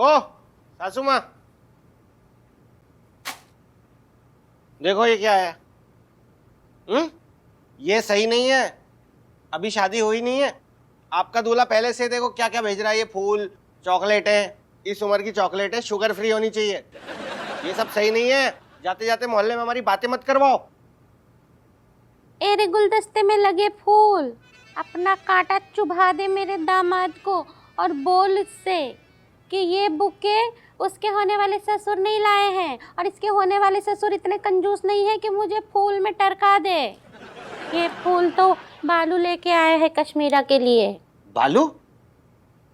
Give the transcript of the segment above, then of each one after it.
ओ सासू माँ, देखो ये क्या है। ये सही नहीं है, अभी शादी हुई नहीं है। आपका दूल्हा पहले से देखो क्या क्या भेज रहा है, ये फूल, चॉकलेटें। इस उम्र की चॉकलेटें शुगर फ्री होनी चाहिए। ये सब सही नहीं है। जाते जाते मोहल्ले में हमारी बातें मत करवाओ। एरे गुलदस्ते में लगे फूल, अपना कांटा चुभा दे मेरे दामाद को और बोल इससे कि ये बुके उसके होने वाले ससुर नहीं लाए हैं और इसके होने वाले ससुर इतने कंजूस नहीं है कि मुझे फूल में टरका दे। ये फूल तो बालू लेके आए हैं कश्मीरा के लिए। बालू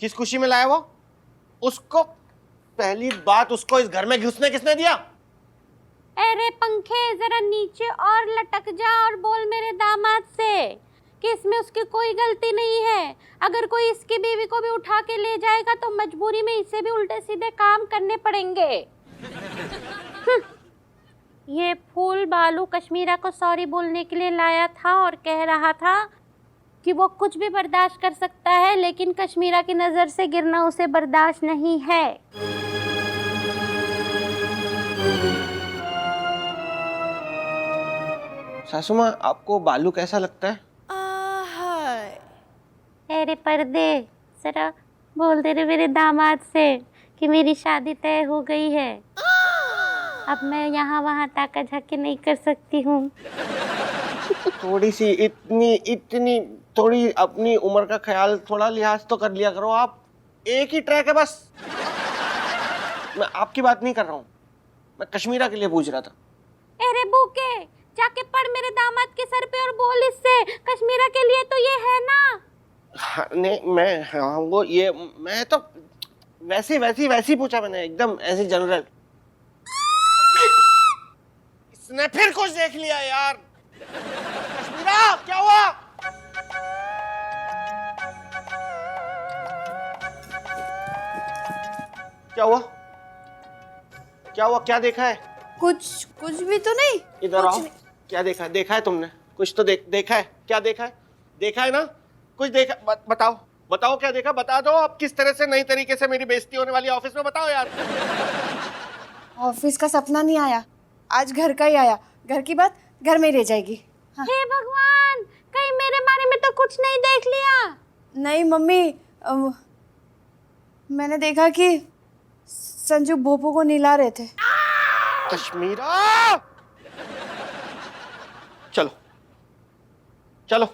किस खुशी में लाया वो? उसको पहली बात, उसको इस घर में घुसने किसने दिया? अरे पंखे जरा नीचे और लटक जा और बोल मेरे दामाद से कि इसमें उसकी कोई गलती नहीं है। अगर कोई इसकी बीवी को भी उठा के ले जाएगा तो मजबूरी में इसे भी उल्टे सीधे काम करने पड़ेंगे। ये फूल बालू कश्मीरा को सॉरी बोलने के लिए लाया था और कह रहा था कि वो कुछ भी बर्दाश्त कर सकता है, लेकिन कश्मीरा की नजर से गिरना उसे बर्दाश्त नहीं है। सासू माँ, आपको बालू कैसा लगता है? अरे पर्दे, जरा बोल दे रे मेरे दामाद से कि मेरी शादी तय हो गई है। अब मैं यहाँ वहाँ ताका झाकी नहीं कर सकती हूँ। थोड़ी सी इतनी थोड़ी अपनी उम्र का ख्याल, थोड़ा लिहाज तो कर लिया करो आप। एक ही ट्रैक है बस। मैं आपकी बात नहीं कर रहा हूँ, मैं कश्मीरा के लिए पूछ रहा था। अरे बूके, जाके पढ़ मेरे दामाद के सर पे और बोल इससे कश्मीरा के लिए तो ये है ना। हाँ, नहीं मैं, हाँ वो ये, मैं तो वैसी पूछा मैंने, एकदम ऐसी जनरल। इसने फिर कुछ देख लिया यार। कश्मीरा क्या हुआ? क्या हुआ? क्या हुआ? क्या देखा है? कुछ भी तो नहीं। इधर आओ। क्या देखा है? देखा है तुमने कुछ तो देखा है? क्या देखा है? देखा है ना कुछ? देखा? बताओ क्या देखा? बता दो। अब किस तरह से नई तरीके से मेरी बेइज्जती होने वाली है ऑफिस में, बताओ यार। ऑफिस का सपना नहीं आया, आज घर का ही आया। घर की बात घर में ही रह जाएगी। हाँ। हे भगवान, कहीं मेरे बारे में तो कुछ नहीं देख लिया? नहीं मम्मी, मैंने देखा कि संजू भोपू को निला रहे थे। कश्मीरा, चलो चलो।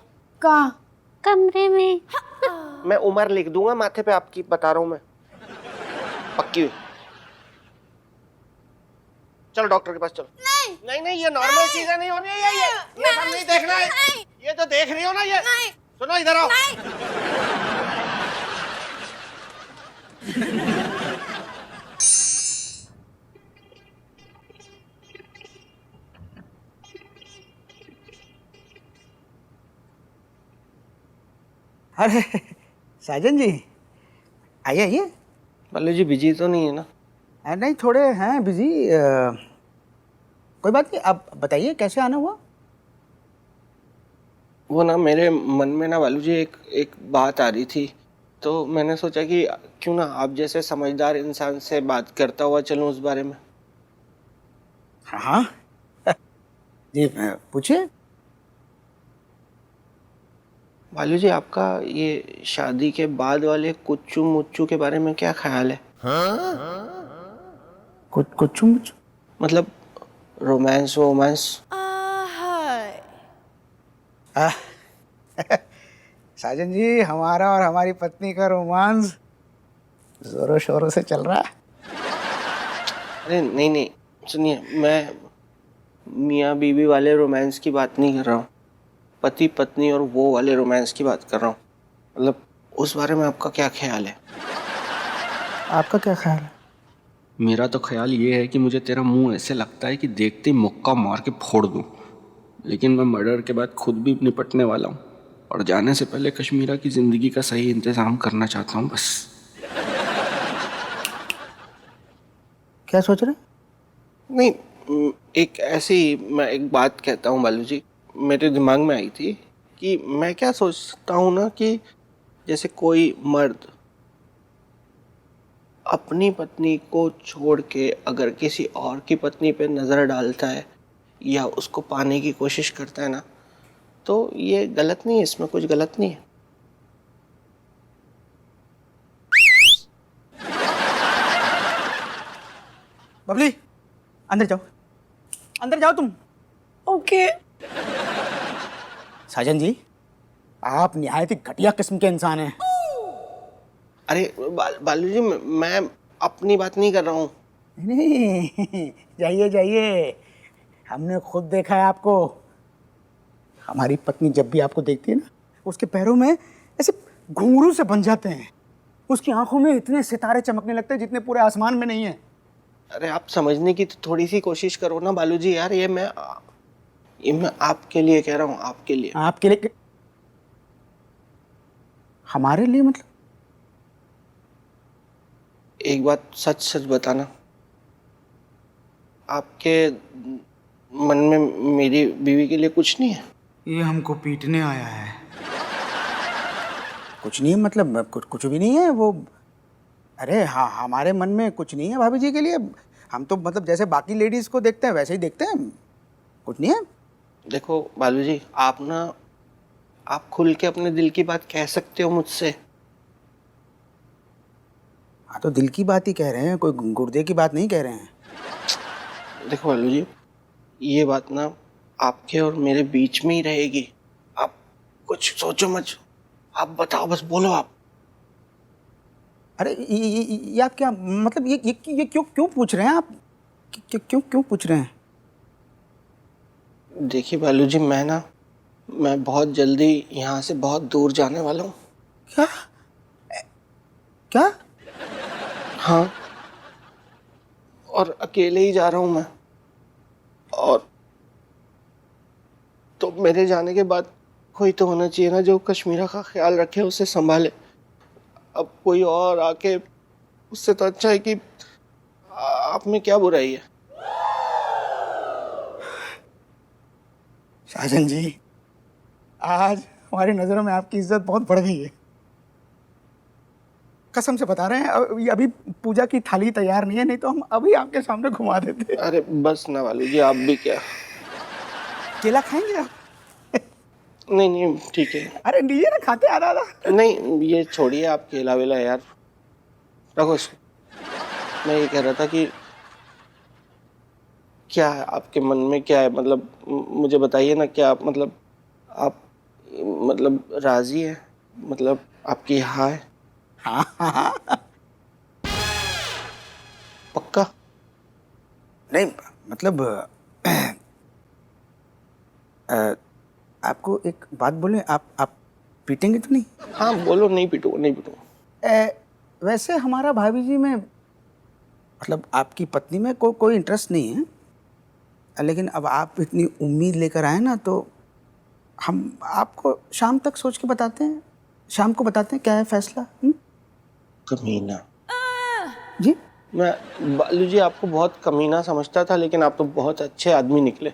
कहाँ? कमरे में। मैं उम्र लिख दूंगा माथे पे आपकी, बता रहा हूं मैं, पक्की हुई। चलो डॉक्टर के पास चलो। नहीं नहीं, ये नॉर्मल चीजें नहीं होनी है। ये सब नहीं देखना है। ये जो देख रही हो ना, ये सुनो, इधर आओ। अरे साजन जी, आइए आइए। बालू जी बिजी तो नहीं है ना? नहीं, थोड़े हैं बिजी। कोई बात नहीं, आप बताइए कैसे आना हुआ? वो ना मेरे मन में ना बालू जी एक बात आ रही थी, तो मैंने सोचा कि क्यों ना आप जैसे समझदार इंसान से बात करता हुआ चलूं उस बारे में। हाँ जी, पूछिए। बालू जी, आपका ये शादी के बाद वाले कुच्चू मुच्चू के बारे में क्या ख्याल है? कुछ मतलब रोमांस वोमांस। साजन जी, हमारा और हमारी पत्नी का रोमांस जोरों शोरों से चल रहा है। अरे नहीं नहीं, सुनिए, मैं मियाँ बीवी वाले रोमांस की बात नहीं कर रहा हूँ, पति पत्नी और वो वाले रोमांस की बात कर रहा हूँ। मतलब उस बारे में आपका क्या ख्याल है? आपका क्या ख्याल है? मेरा तो ख्याल ये है कि मुझे तेरा मुंह ऐसे लगता है कि देखते ही मुक्का मार के फोड़ दूं, लेकिन मैं मर्डर के बाद खुद भी निपटने वाला हूँ और जाने से पहले कश्मीरा की जिंदगी का सही इंतजाम करना चाहता हूँ बस। क्या सोच रहे? नहीं, एक ऐसी, मैं एक बात कहता हूँ बालू जी, मेरे दिमाग में आई थी कि मैं क्या सोचता हूँ ना कि जैसे कोई मर्द अपनी पत्नी को छोड़ के अगर किसी और की पत्नी पे नज़र डालता है या उसको पाने की कोशिश करता है ना, तो ये गलत नहीं है, इसमें कुछ गलत नहीं है। बबली, अंदर जाओ, अंदर जाओ तुम। ओके। साजन जी, आप निहायत ही घटिया किस्म के इंसान हैं। अरे बालू जी, मैं अपनी बात नहीं कर रहा हूँ। नहीं, जाइए जाइए, हमने खुद देखा है आपको। हमारी पत्नी जब भी आपको देखती है ना, उसके पैरों में ऐसे घुंघरू से बन जाते हैं। उसकी आंखों में इतने सितारे चमकने लगते हैं जितने पूरे आसमान में नहीं है। अरे आप समझने की तो थोड़ी सी कोशिश करो ना बालू जी यार। ये मैं आपके लिए कह रहा हूँ, आपके लिए। आपके लिए? हमारे लिए मतलब? एक बात सच सच बताना, आपके मन में मेरी बीवी के लिए कुछ नहीं है? ये हमको पीटने आया है। कुछ नहीं मतलब, कुछ भी नहीं है वो। अरे हाँ, हमारे मन में कुछ नहीं है भाभी जी के लिए। हम तो मतलब जैसे बाकी लेडीज को देखते हैं वैसे ही देखते हैं, कुछ नहीं है। देखो बालू जी, आप खुल के अपने दिल की बात कह सकते हो मुझसे। हाँ, तो दिल की बात ही कह रहे हैं, कोई गुर्दे की बात नहीं कह रहे हैं। देखो बालू जी, ये बात ना आपके और मेरे बीच में ही रहेगी। आप कुछ सोचो मत, आप बताओ, बस बोलो आप। अरे ये आप क्या मतलब, ये क्यों पूछ रहे हैं आप? क्यों पूछ रहे हैं? देखिए बालू जी, मैं बहुत जल्दी यहाँ से बहुत दूर जाने वाला हूँ। क्या? क्या? हाँ, और अकेले ही जा रहा हूँ मैं। और तो मेरे जाने के बाद कोई तो होना चाहिए ना जो कश्मीरा का ख्याल रखे, उसे संभाले। अब कोई और आके, उससे तो अच्छा है कि आप में क्या बुराई है। शाहजहां जी, आज हमारी नज़रों में आपकी इज्जत बहुत बढ़ गई है। कसम से बता रहे हैं, ये अभी पूजा की थाली तैयार नहीं है, नहीं तो हम अभी आपके सामने घुमा देते। अरे बस ना वालू जी, आप भी क्या। केला खाएंगे आप? नहीं नहीं ठीक है। अरे लीजिए ना, खाते आधा आधा। नहीं, ये छोड़िए आप केला वेला यार, रखो इसको। मैं ये कह रहा था कि क्या है आपके मन में, क्या है मतलब, मुझे बताइए ना। क्या मतलब आप मतलब राजी है, मतलब आपकी हाँ है? हाँ। पक्का? नहीं मतलब आपको एक बात बोले, आप पीटेंगे तो नहीं? हाँ बोलो, नहीं पीटूंगा, नहीं पीटूंगा। वैसे हमारा भाभी जी में मतलब आपकी पत्नी में कोई इंटरेस्ट नहीं है, लेकिन अब आप इतनी उम्मीद लेकर आए ना, तो हम आपको शाम तक सोच के बताते हैं, शाम को बताते हैं क्या है फैसला। कमीना जी? मैं बालू जी आपको बहुत कमीना समझता था, लेकिन आप तो बहुत अच्छे आदमी निकले।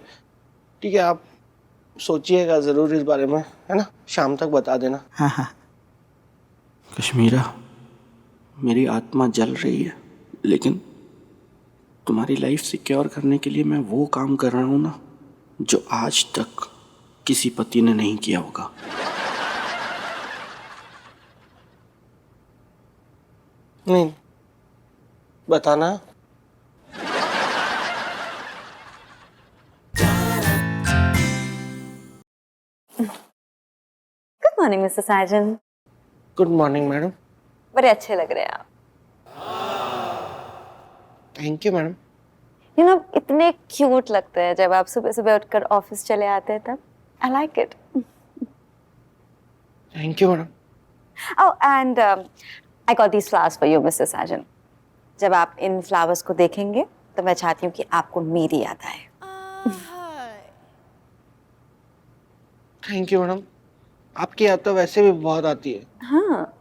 ठीक है, आप सोचिएगा ज़रूर इस बारे में, है ना? शाम तक बता देना। हाँ हाँ। कश्मीरा, मेरी आत्मा जल रही है, लेकिन तुम्हारी लाइफ सिक्योर करने के लिए मैं वो काम कर रहा हूँ ना, जो आज तक किसी पति ने नहीं किया होगा। नहीं बताना। Good morning mister Sajan. Good morning madam. बड़े अच्छे लग रहे हैं आप। Thank you madam. You know, इतने क्यूट लगते हैं जब आप सुबह सुबह उठकर ऑफिस चले आते हैं, तब I like it. Thank you madam. Oh, and I got these flowers for you mister Sajan. जब आप इन फ्लावर्स को देखेंगे तो मैं चाहती हूँ कि आपको मेरी याद आए। Thank you madam. आपकी याद तो वैसे भी बहुत आती है। हाँ।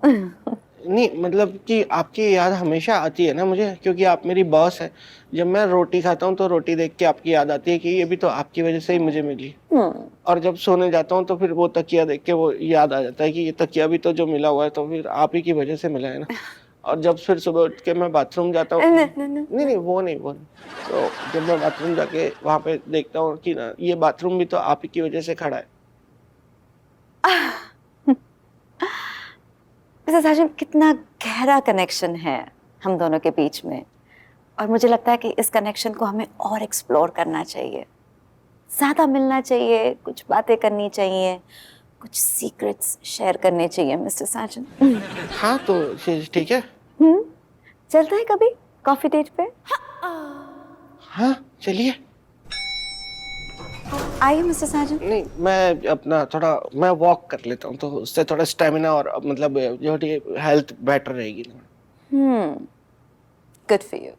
नहीं मतलब कि आपकी याद हमेशा आती है ना मुझे, क्योंकि आप मेरी बॉस है। जब मैं रोटी खाता हूँ तो रोटी देख के आपकी याद आती है कि ये भी तो आपकी वजह से ही मुझे मिली। और जब सोने जाता हूँ तो फिर वो तकिया देख के वो याद आ जाता है कि ये तकिया भी तो जो मिला हुआ है तो फिर आप ही की वजह से मिला है ना। और जब फिर सुबह उठ के मैं बाथरूम जाता हूँ, नहीं वो नहीं, तो जब मैं बाथरूम जाके वहां पे देखता हूँ कि ना ये बाथरूम भी तो आप ही की वजह से खड़ा है। मिसेस साजन, कितना गहरा कनेक्शन है हम दोनों के बीच में, और मुझे लगता है कि इस कनेक्शन को हमें और एक्सप्लोर करना चाहिए, ज़्यादा मिलना चाहिए, कुछ बातें करनी चाहिए, कुछ सीक्रेट्स शेयर करने चाहिए मिस्टर साजन। हाँ तो ठीक है। चलते हैं कभी कॉफी डेट पे? हाँ चलिए। आइए मिस्टर साजन। नहीं मैं अपना थोड़ा मैं वॉक कर लेता हूँ, तो उससे थोड़ा स्टेमिना और मतलब जो हेल्थ बेटर रहेगी ना। Good for you.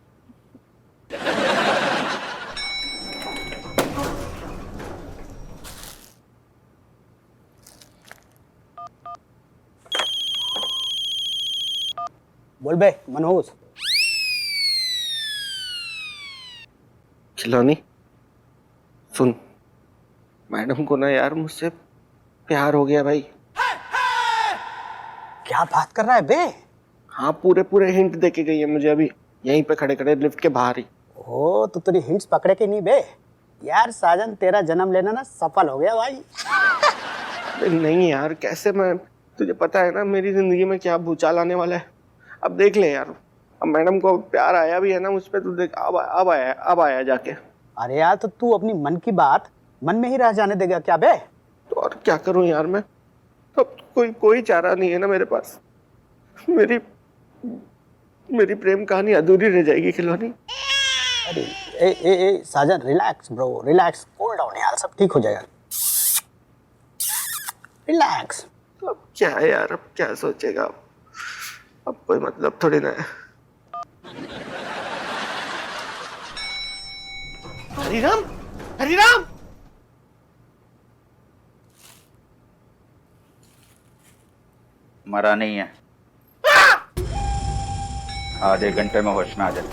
बोल बे मनोज। खिलौनी सुन, मैडम को ना यार मुझसे प्यार हो गया भाई। क्या बात कर रहा है बे? हाँ पूरे हिंट देके गई है मुझे अभी, यहीं पे खड़े खड़े लिफ्ट के बाहर ही। ओ तो तेरी हिंट्स पकड़े के नहीं बे? यार साजन, तेरा जन्म लेना ना सफल हो गया भाई। अरे नहीं यार, कैसे मैं, तुझे पता है ना मेरी जिंदगी में क्या भूचाल आने वाला है। अब देख ले यार, अब मैडम को प्यार आया भी है ना मुझ पे, तू देख अब आया जाके। अरे यार तो तू अपनी मन की बात मन में ही रह जाने देगा क्या बे? तो और क्या करूं यार मैं, अब कोई चारा नहीं है ना मेरे पास। मेरी प्रेम कहानी अधूरी रह जाएगी खिलौनी। अरे ए Sajan, relax bro, relax, cool down यार, सब ठीक हो जाएगा। रिलैक्स। अब क्या है यार, अब क्या सोचेगा, अब कोई मतलब थोड़ी ना है। हरिराम, हरिराम। मरा नहीं है, आधे घंटे में होश में आ जाए।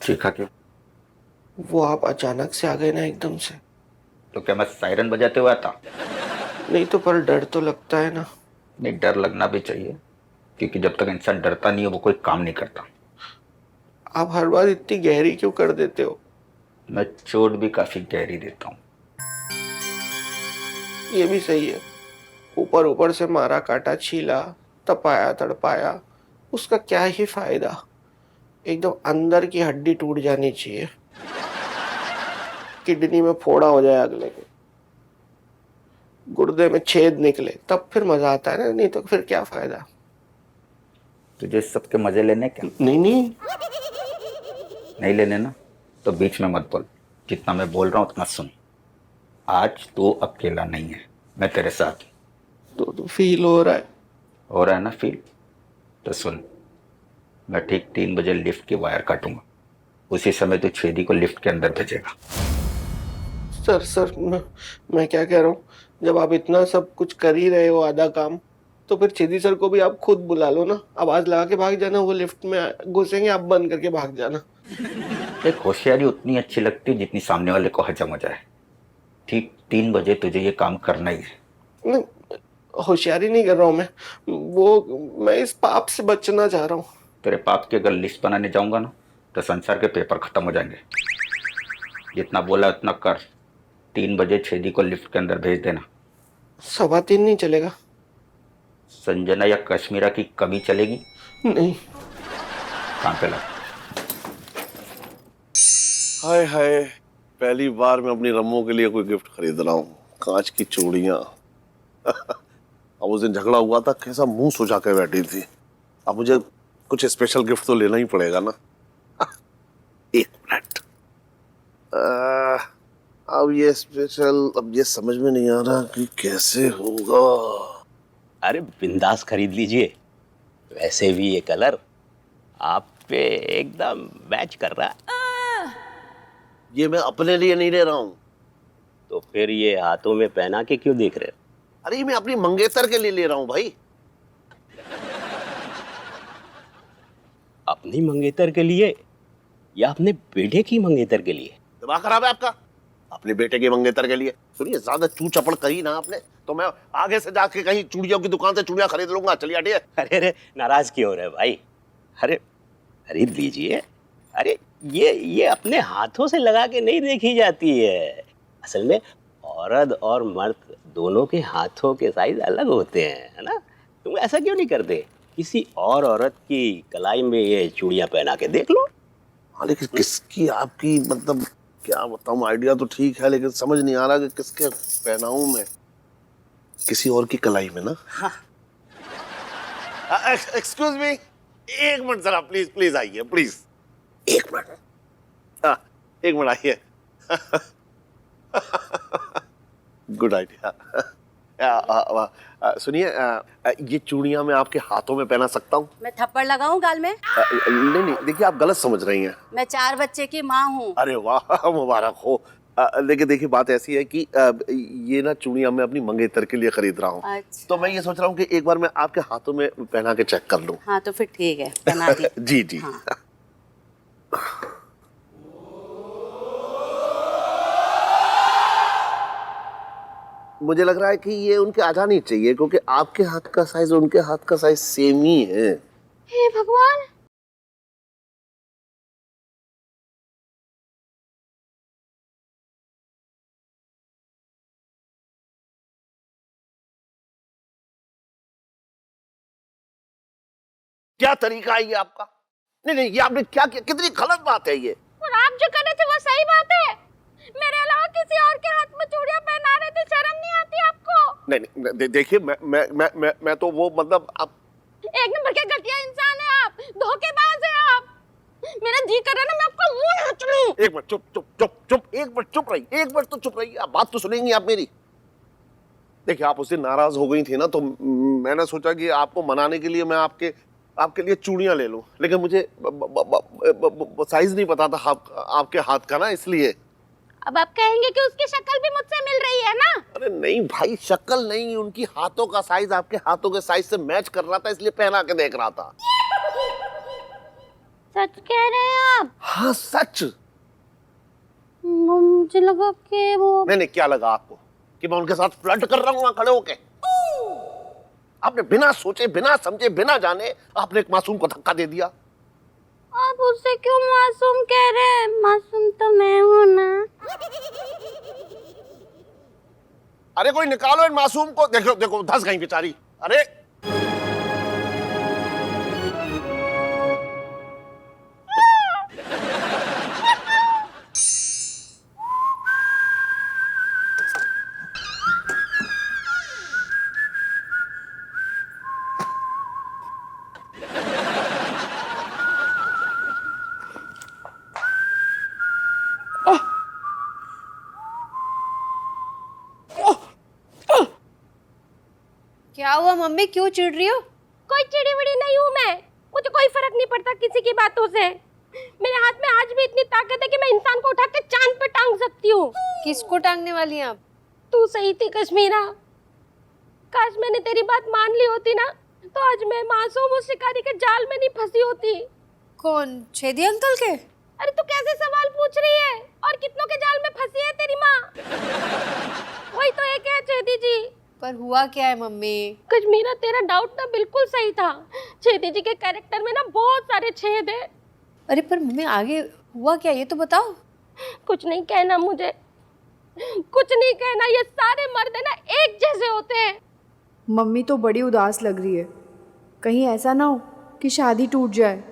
चीखा क्यों? वो आप अचानक से आ गए ना एकदम से। तो क्या मैं सायरन बजाते हुए आता? नहीं तो पर डर तो लगता है ना। नहीं, डर लगना भी चाहिए, क्योंकि जब तक इंसान डरता नहीं है वो कोई काम नहीं करता। आप हर बार इतनी गहरी क्यों कर देते हो? मैं चोट भी काफी गहरी देता हूँ। ये भी सही है, ऊपर से मारा काटा छीला, तपाया तड़पाया, उसका क्या ही फायदा। एकदम अंदर की हड्डी टूट जानी चाहिए, किडनी में फोड़ा हो जाए अगले के, गुर्दे में छेद निकले, तब फिर मजा आता है ना, नहीं तो फिर क्या फायदा। तुझे सबके मजे लेने क्या? नहीं लेने ना, तो बीच में मत बोल। जितना मैं बोल रहा हूँ उतना सुन। आज तू अकेला नहीं है, मैं तेरे साथ हूँ। तो फील हो रहा है ना फील? तो सुन, मैं ठीक 3 बजे लिफ्ट की वायर काटूंगा, उसी समय तू छेदी को लिफ्ट के अंदर भेजेगा। सर मैं क्या कह रहा हूँ, जब आप इतना सब कुछ कर ही रहे हो आधा काम, तो फिर छेदी सर को भी आप खुद बुला लो ना, आवाज लगा के भाग जाना, वो लिफ्ट में घुसेंगे, आप बंद करके भाग जाना। एक होशियारी उतनी अच्छी लगती है जितनी सामने वाले को हजम हो जाए। ठीक 3 बजे तुझे ये काम करना ही है। नहीं, होशियारी नहीं कर रहा हूँ मैं इस पाप से बचना चाह रहा हूँ। तेरे पाप की अगर लिस्ट बनाने जाऊंगा ना, तो संसार के पेपर खत्म हो जाएंगे। जितना बोला उतना कर। 3 बजे छेदी को लिफ्ट के अंदर भेज देना। 3:15 नहीं चलेगा? संजना या कश्मीरा की कमी चलेगी? नहीं। काम पे लग। हाय हाय, पहली बार मैं अपनी रम्मो के लिए कोई गिफ्ट खरीद रहा हूँ। कांच की चूड़ियां। अब उस दिन झगड़ा हुआ था, कैसा मुंह सुझा के बैठी थी। अब मुझे कुछ स्पेशल गिफ्ट तो लेना ही पड़ेगा ना। एक मिनट, अब ये स्पेशल, अब ये समझ में नहीं आ रहा कि कैसे होगा। अरे बिंदास खरीद लीजिए, वैसे भी ये कलर आप पे एकदम मैच कर रहा है। ये मैं अपने लिए नहीं ले रहा हूँ। तो फिर ये हाथों में पहना के क्यों देख रहे हो? अरे मैं अपनी मंगेतर के लिए ले रहा हूँ भाई। अपनी मंगेतर के लिए या अपने बेटे की मंगेतर के लिए? दिमाग खराब है आपका? अपने बेटे के मंगेतर के लिए। सुनिए, ज्यादा चू चपड़ करी ना आपने तो मैं आगे से जाके कहीं चूड़ियों की दुकान से चूड़ियां खरीद लूंगा। चलिए हटिए। अरे अरे नाराज क्यों हो रहे भाई? अरे खरीद लीजिए। अरे ये अपने हाथों से लगा के नहीं देखी जाती है। असल में औरत और मर्द दोनों के हाथों के साइज अलग होते हैं, है ना? तुम ऐसा क्यों नहीं करते? किसी और औरत की कलाई में ये चूड़ियां पहना के देख लो। हाँ, लेकिन किसकी आपकी मतलब क्या बताऊं, आइडिया तो ठीक है लेकिन समझ नहीं आ रहा कि किसके पहनाऊं मैं। किसी और की कलाई में ना। एक्सक्यूज मी, एक मिनट जरा प्लीज प्लीज आइए प्लीज। एक मिनट, हाँ एक मिनट आइए। Good idea. सुनिए, ये चूड़ियां मैं आपके हाथों में पहना सकता हूँ? मैं थप्पड़ लगाऊं गाल में? नहीं नहीं, देखिए आप गलत समझ रही हैं। मैं 4 बच्चे की माँ हूँ। अरे वाह, मुबारक हो। लेकिन देखिए बात ऐसी है कि ये ना चूड़ियां मैं अपनी मंगेतर के लिए खरीद रहा हूँ। अच्छा। तो मैं ये सोच रहा हूँ कि एक बार मैं आपके हाथों में पहना के चेक कर लूँ। हाँ तो फिर ठीक है, पहना दी। जी जी। हाँ। मुझे लग रहा है कि ये उनके आ जानी चाहिए क्योंकि आपके हाथ का साइज उनके हाथ का साइज सेम ही है। हे भगवान, क्या तरीका है ये आपका? नहीं नहीं, ये आपने क्या किया? कितनी गलत बात है ये। और आप जो कर रहे थे वो सही बात है। मेरे अलावा किसी और के हाथ में चूड़ियां पहना रहे थे, शर्म नहीं आती आपको? नहीं नहीं, देखिए मैं तो वो मतलब आप एक नंबर के घटिया इंसान है आप, धोखेबाज है आप। मेरा जी कर रहा है ना मैं आपका मुंह नोच लूं। एक मिनट चुप चुप चुप चुप, एक मिनट चुप रही, एक मिनट तो चुप रही। आप बात तो सुनेंगी आप मेरी। देखिए आप उससे नाराज हो गई थी ना, तो मैंने सोचा कि आपको मनाने के लिए मैं आपके लिए चूड़ियां ले लूं, लेकिन मुझे साइज नहीं पता था आपके हाथ का ना, इसलिए। अब आप कहेंगे कि उसकी शक्ल भी मुझसे मिल रही है ना? अरे नहीं भाई, शक्ल नहीं, उनकी हाथों का साइज आपके हाथों के साइज से मैच कर रहा था, इसलिए पहना के देख रहा था। सच कह रहे हैं आप? हाँ सच। मुझे लगा कि वो नहीं, क्या लगा आपको कि मैं उनके साथ फ्लर्ट कर रहा हूँ वहां खड़े होके? आपने बिना सोचे, बिना समझे, बिना जाने आपने एक मासूम को धक्का दे दिया। आप उससे क्यों मासूम कह रहे हैं? मासूम तो मैं हूँ ना। अरे कोई निकालो इन मासूम को। देखो देखो, धंस गई बेचारी। अरे क्या हुआ मम्मी, क्यों चिढ़ रही हो? कोई चिड़ी विड़ी नहीं हूँ मैं। मुझे कोई फर्क नहीं पड़ता किसी की बातों से। मेरे हाथ में आज भी इतनी ताकत है कि मैं इंसान को उठा के चांद पे टांग सकती हूँ। किसको टांगने वाली हैं आप? तू सही थी कश्मीरा। काश मैंने तेरी बात मान ली होती ना, तो आज मैं मासूम उस शिकारी के जाल में नहीं फंसी होती। कौन, छेदी अंकल के? अरे तू कैसे सवाल पूछ रही है? और कितनों के जाल में फंसी है तेरी माँ? वही तो एक है, छेदी जी। पर हुआ क्या है मम्मी? कश्मीरा, तेरा डाउट ना बिल्कुल सही था। छेदी जी के कैरेक्टर में ना बहुत सारे छेद है। अरे पर मम्मी आगे हुआ क्या, ये तो बताओ। कुछ नहीं कहना मुझे, कुछ नहीं कहना। ये सारे मर्द है ना एक जैसे होते हैं। मम्मी तो बड़ी उदास लग रही है, कहीं ऐसा ना हो कि शादी टूट जाए।